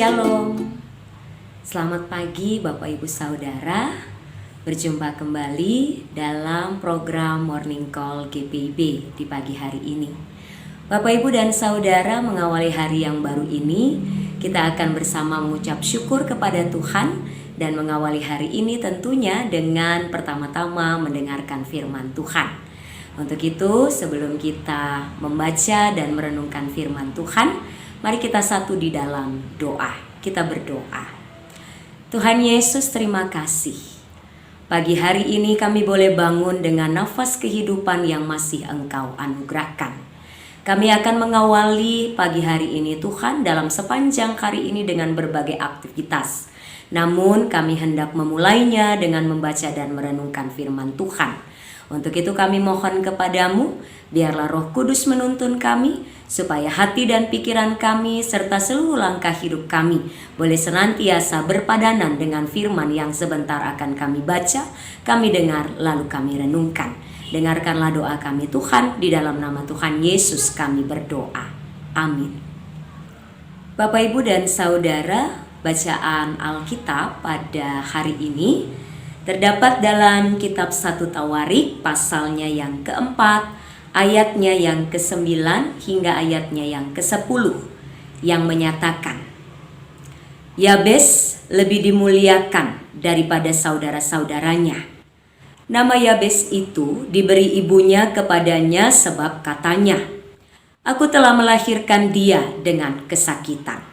Shalom. Selamat pagi Bapak Ibu Saudara. Berjumpa kembali dalam program Morning Call GPIB di pagi hari ini. Bapak Ibu dan Saudara, mengawali hari yang baru ini, kita akan bersama mengucap syukur kepada Tuhan dan mengawali hari ini tentunya dengan pertama-tama mendengarkan firman Tuhan. Untuk itu, sebelum kita membaca dan merenungkan firman Tuhan, mari kita satu di dalam doa. Kita berdoa. Tuhan Yesus, terima kasih. Pagi hari ini kami boleh bangun dengan nafas kehidupan yang masih Engkau anugerahkan. Kami akan mengawali pagi hari ini Tuhan dalam sepanjang hari ini dengan berbagai aktivitas. Namun kami hendak memulainya dengan membaca dan merenungkan firman Tuhan. Untuk itu kami mohon kepadamu, biarlah Roh Kudus menuntun kami, supaya hati dan pikiran kami serta seluruh langkah hidup kami boleh senantiasa berpadanan dengan firman yang sebentar akan kami baca, kami dengar, lalu kami renungkan. Dengarkanlah doa kami Tuhan, di dalam nama Tuhan Yesus kami berdoa. Amin. Bapak, Ibu, dan Saudara, bacaan Alkitab pada hari ini terdapat dalam kitab 1 Tawarik pasalnya yang keempat, ayatnya yang ke-9 hingga ayatnya yang ke-10 yang menyatakan, Yabes lebih dimuliakan daripada saudara-saudaranya. Nama Yabes itu diberi ibunya kepadanya sebab katanya, Aku telah melahirkan dia dengan kesakitan.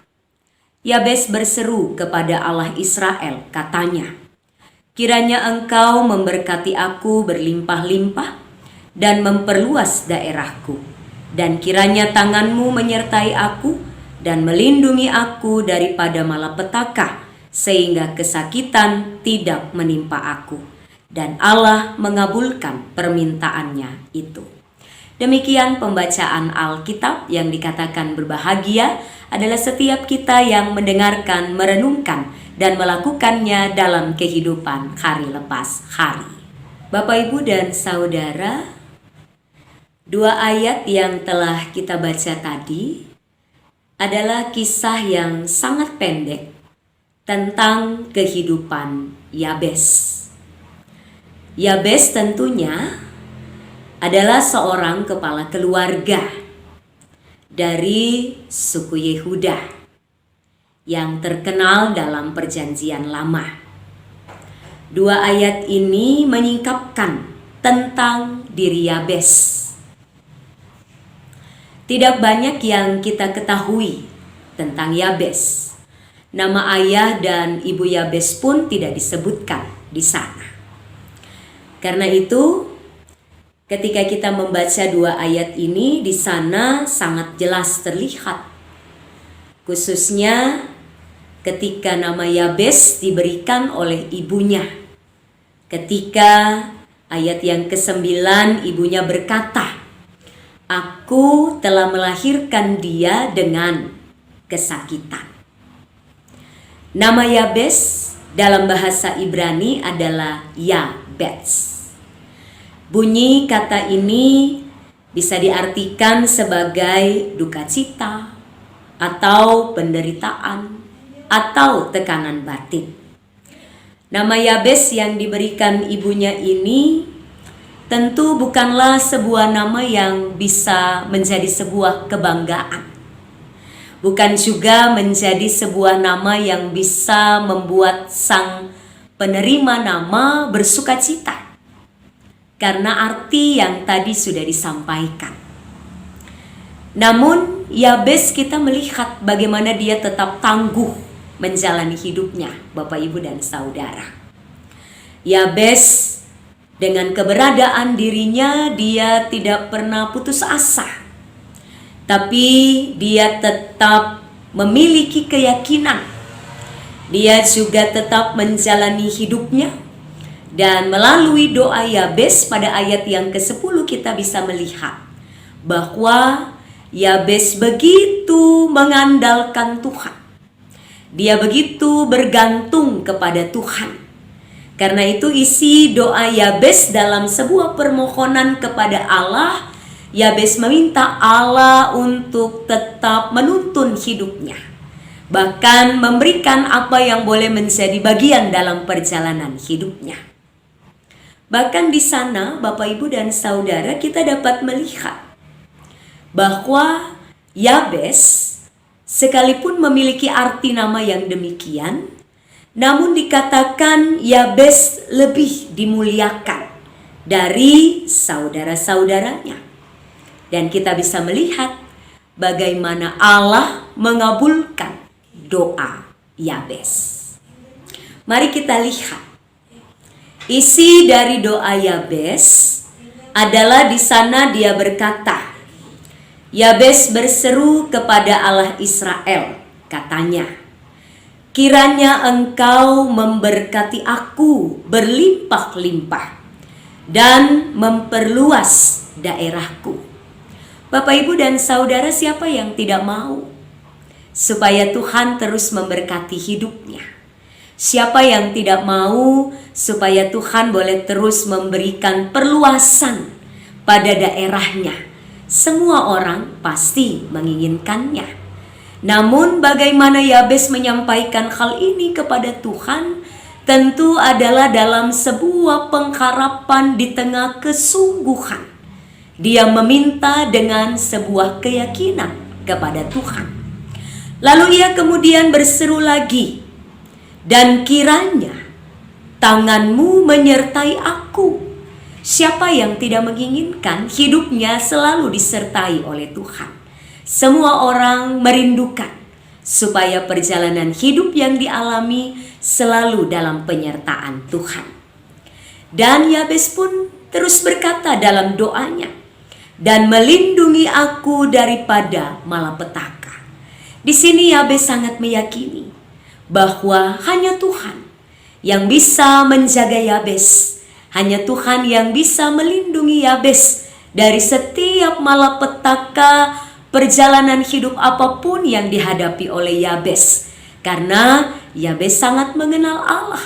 Yabes berseru kepada Allah Israel, katanya, Kiranya engkau memberkati aku berlimpah-limpah dan memperluas daerahku, dan kiranya tanganmu menyertai aku dan melindungi aku daripada malapetaka, sehingga kesakitan tidak menimpa aku. Dan Allah mengabulkan permintaannya itu. Demikian pembacaan Alkitab. Yang dikatakan berbahagia adalah setiap kita yang mendengarkan, merenungkan, dan melakukannya dalam kehidupan hari lepas hari. Bapak, Ibu, dan Saudara, dua ayat yang telah kita baca tadi adalah kisah yang sangat pendek tentang kehidupan Yabes. Yabes tentunya adalah seorang kepala keluarga dari suku Yehuda yang terkenal dalam Perjanjian Lama. Dua ayat ini menyingkapkan tentang diri Yabes. Tidak banyak yang kita ketahui tentang Yabes. Nama ayah dan ibu Yabes pun tidak disebutkan di sana. Karena itu, ketika kita membaca dua ayat ini, di sana sangat jelas terlihat, khususnya ketika nama Yabes diberikan oleh ibunya. Ketika ayat yang ke-9 ibunya berkata, Aku telah melahirkan dia dengan kesakitan. Nama Yabes dalam bahasa Ibrani adalah Yabetz. Bunyi kata ini bisa diartikan sebagai duka cita, atau penderitaan, atau tekanan batin. Nama Yabes yang diberikan ibunya ini tentu bukanlah sebuah nama yang bisa menjadi sebuah kebanggaan. Bukan juga menjadi sebuah nama yang bisa membuat sang penerima nama bersuka cita, karena arti yang tadi sudah disampaikan. Namun Yabes kita melihat bagaimana dia tetap tangguh menjalani hidupnya, Bapak, Ibu, dan Saudara. Yabes dengan keberadaan dirinya, dia tidak pernah putus asa. Tapi dia tetap memiliki keyakinan. Dia juga tetap menjalani hidupnya. Dan melalui doa Yabes pada ayat yang ke-10 kita bisa melihat bahwa Yabes begitu mengandalkan Tuhan. Dia begitu bergantung kepada Tuhan. Karena itu isi doa Yabes dalam sebuah permohonan kepada Allah, Yabes meminta Allah untuk tetap menuntun hidupnya. bahkan memberikan apa yang boleh menjadi bagian dalam perjalanan hidupnya. Bahkan di sana, Bapak, Ibu, dan Saudara, kita dapat melihat bahwa Yabes sekalipun memiliki arti nama yang demikian, namun dikatakan Yabes lebih dimuliakan dari saudara-saudaranya. Dan kita bisa melihat bagaimana Allah mengabulkan doa Yabes. Mari kita lihat. Isi dari doa Yabes adalah di sana dia berkata, Yabes berseru kepada Allah Israel, katanya, kiranya engkau memberkati aku berlimpah-limpah dan memperluas daerahku. Bapak, Ibu, dan Saudara, siapa yang tidak mau supaya Tuhan terus memberkati hidupnya? Siapa yang tidak mau supaya Tuhan boleh terus memberikan perluasan pada daerahnya? Semua orang pasti menginginkannya. Namun bagaimana Yabes menyampaikan hal ini kepada Tuhan? Tentu adalah dalam sebuah pengharapan di tengah kesungguhan. Dia meminta dengan sebuah keyakinan kepada Tuhan. Lalu ia kemudian berseru lagi, dan kiranya tanganmu menyertai aku. Siapa yang tidak menginginkan hidupnya selalu disertai oleh Tuhan? Semua orang merindukan supaya perjalanan hidup yang dialami selalu dalam penyertaan Tuhan. Dan Yabes pun terus berkata dalam doanya, dan melindungi aku daripada malapetaka. Di sini Yabes sangat meyakini bahwa hanya Tuhan yang bisa menjaga Yabes. Hanya Tuhan yang bisa melindungi Yabes dari setiap malapetaka perjalanan hidup apapun yang dihadapi oleh Yabes. Karena Yabes sangat mengenal Allah,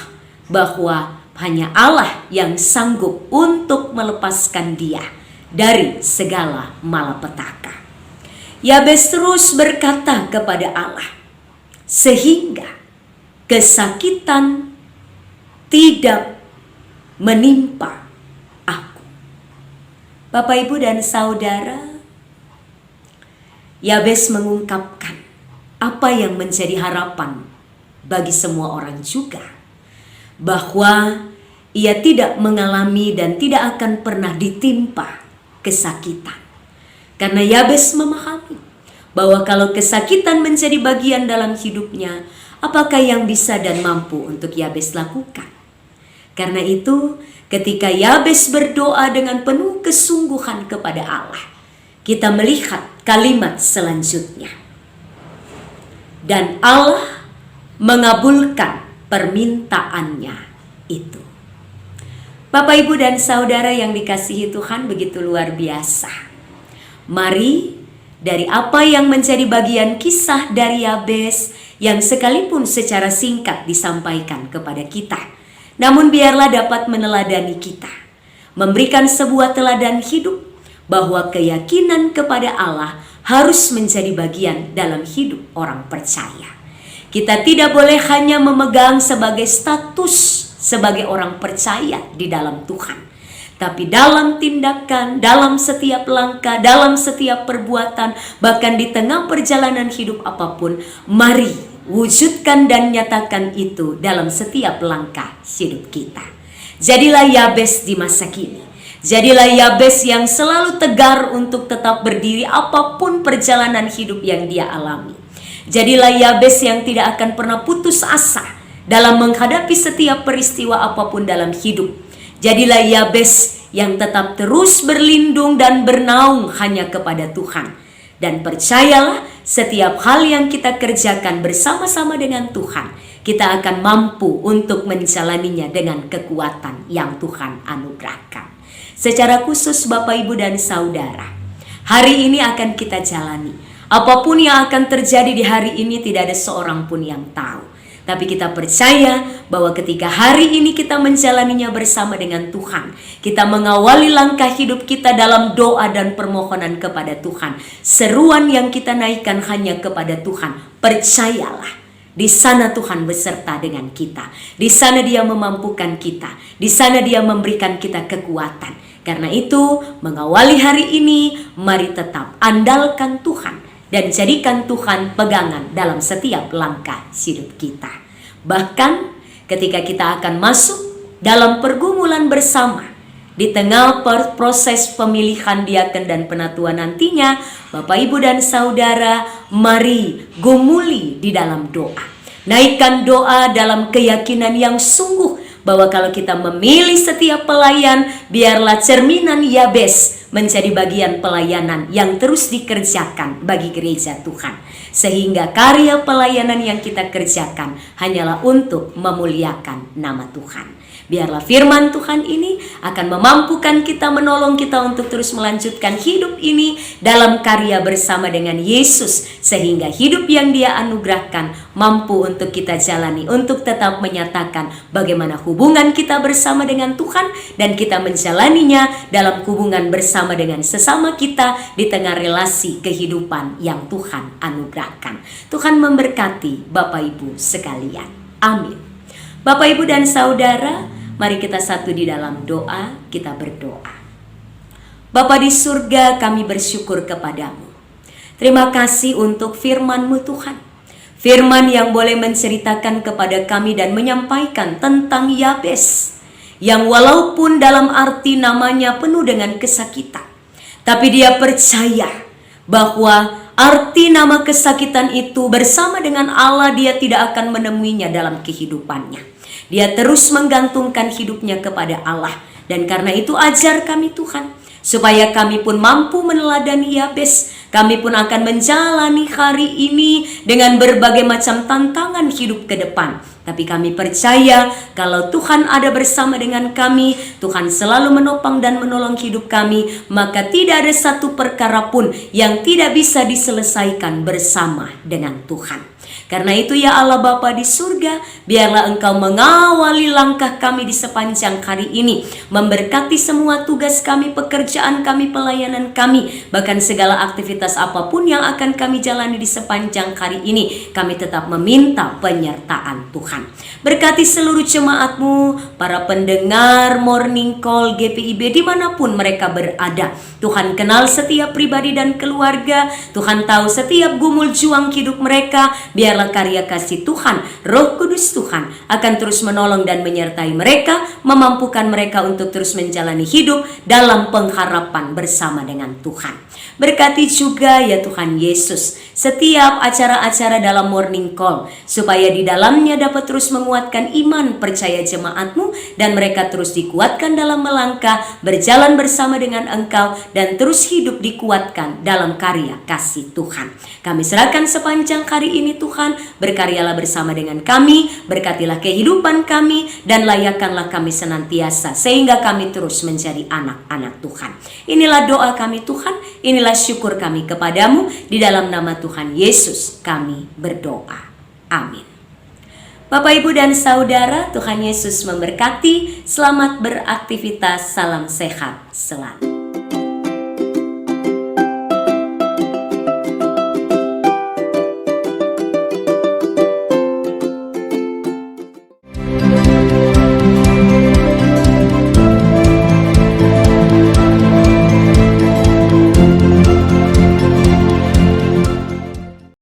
bahwa hanya Allah yang sanggup untuk melepaskan dia dari segala malapetaka. Yabes terus berkata kepada Allah, sehingga kesakitan tidak menimpa aku. Bapak, Ibu, dan Saudara, Yabes mengungkapkan apa yang menjadi harapan bagi semua orang juga, bahwa ia tidak mengalami dan tidak akan pernah ditimpa kesakitan. Karena Yabes memahami bahwa kalau kesakitan menjadi bagian dalam hidupnya, apakah yang bisa dan mampu untuk Yabes lakukan? Karena itu, ketika Yabes berdoa dengan penuh kesungguhan kepada Allah, kita melihat kalimat selanjutnya. Dan Allah mengabulkan permintaannya itu. Bapak, Ibu, dan Saudara yang dikasihi Tuhan, begitu luar biasa. Mari dari apa yang menjadi bagian kisah dari Yabes yang sekalipun secara singkat disampaikan kepada kita, namun biarlah dapat meneladani kita, memberikan sebuah teladan hidup bahwa keyakinan kepada Allah harus menjadi bagian dalam hidup orang percaya. Kita tidak boleh hanya memegang sebagai status sebagai orang percaya di dalam Tuhan, tapi dalam tindakan, dalam setiap langkah, dalam setiap perbuatan, bahkan di tengah perjalanan hidup apapun, mari wujudkan dan nyatakan itu dalam setiap langkah hidup kita. Jadilah Yabes di masa kini. Jadilah Yabes yang selalu tegar untuk tetap berdiri apapun perjalanan hidup yang dia alami. Jadilah Yabes yang tidak akan pernah putus asa dalam menghadapi setiap peristiwa apapun dalam hidup. Jadilah Yabes yang tetap terus berlindung dan bernaung hanya kepada Tuhan. Dan percayalah, setiap hal yang kita kerjakan bersama-sama dengan Tuhan, kita akan mampu untuk menjalaninya dengan kekuatan yang Tuhan anugerahkan. Secara khusus Bapak, Ibu, dan Saudara, hari ini akan kita jalani. Apapun yang akan terjadi di hari ini tidak ada seorang pun yang tahu. Tapi kita percaya bahwa ketika hari ini kita menjalaninya bersama dengan Tuhan, kita mengawali langkah hidup kita dalam doa dan permohonan kepada Tuhan. Seruan yang kita naikkan hanya kepada Tuhan. Percayalah, di sana Tuhan beserta dengan kita. Di sana Dia memampukan kita. Di sana Dia memberikan kita kekuatan. Karena itu, mengawali hari ini, mari tetap andalkan Tuhan dan jadikan Tuhan pegangan dalam setiap langkah hidup kita. Bahkan ketika kita akan masuk dalam pergumulan bersama, di tengah proses pemilihan diaken dan penatua nantinya, Bapak Ibu dan Saudara, mari gumuli di dalam doa. Naikkan doa dalam keyakinan yang sungguh bahwa kalau kita memilih setiap pelayan, biarlah cerminan Yabes menjadi bagian pelayanan yang terus dikerjakan bagi gereja Tuhan. Sehingga karya pelayanan yang kita kerjakan hanyalah untuk memuliakan nama Tuhan. Biarlah firman Tuhan ini akan memampukan kita, menolong kita untuk terus melanjutkan hidup ini dalam karya bersama dengan Yesus. Sehingga hidup yang Dia anugerahkan mampu untuk kita jalani, untuk tetap menyatakan bagaimana hubungan kita bersama dengan Tuhan, dan kita menjalaninya dalam hubungan bersama dengan sesama kita di tengah relasi kehidupan yang Tuhan anugerahkan. Tuhan memberkati Bapak Ibu sekalian. Amin. Bapak Ibu dan Saudara, mari kita satu di dalam doa, kita berdoa. Bapa di surga, kami bersyukur kepadamu. Terima kasih untuk firman-Mu Tuhan. Firman yang boleh menceritakan kepada kami dan menyampaikan tentang Yabes, yang walaupun dalam arti namanya penuh dengan kesakitan, tapi dia percaya bahwa arti nama kesakitan itu bersama dengan Allah dia tidak akan menemuinya dalam kehidupannya. Dia terus menggantungkan hidupnya kepada Allah. Dan karena itu ajar kami Tuhan, supaya kami pun mampu meneladani Yabes. Kami pun akan menjalani hari ini dengan berbagai macam tantangan hidup ke depan. Tapi kami percaya kalau Tuhan ada bersama dengan kami, Tuhan selalu menopang dan menolong hidup kami, maka tidak ada satu perkara pun yang tidak bisa diselesaikan bersama dengan Tuhan. Karena itu ya Allah Bapa di surga, biarlah Engkau mengawali langkah kami di sepanjang hari ini, memberkati semua tugas kami, pekerjaan kami, pelayanan kami, bahkan segala aktivitas apapun yang akan kami jalani di sepanjang hari ini. Kami tetap meminta penyertaan Tuhan. Berkati seluruh jemaat-Mu, para pendengar Morning Call GPIB dimanapun mereka berada. Tuhan kenal setiap pribadi dan keluarga. Tuhan tahu setiap gumul juang hidup mereka. Biarlah karya kasih Tuhan, Roh Kudus Tuhan akan terus menolong dan menyertai mereka, memampukan mereka untuk terus menjalani hidup dalam pengharapan bersama dengan Tuhan. Berkati juga ya Tuhan Yesus setiap acara-acara dalam Morning Call, supaya di dalamnya dapat terus menguatkan iman percaya jemaat-Mu, dan mereka terus dikuatkan dalam melangkah, berjalan bersama dengan Engkau, dan terus hidup dikuatkan dalam karya kasih Tuhan. Kami serahkan sepanjang hari ini Tuhan, berkaryalah bersama dengan kami, berkatilah kehidupan kami, dan layakkanlah kami senantiasa, sehingga kami terus menjadi anak-anak Tuhan. Inilah doa kami Tuhan, inilah syukur kami kepadamu, di dalam nama Tuhan Yesus kami berdoa. Amin. Bapak Ibu dan Saudara, Tuhan Yesus memberkati. Selamat beraktivitas, salam sehat selalu.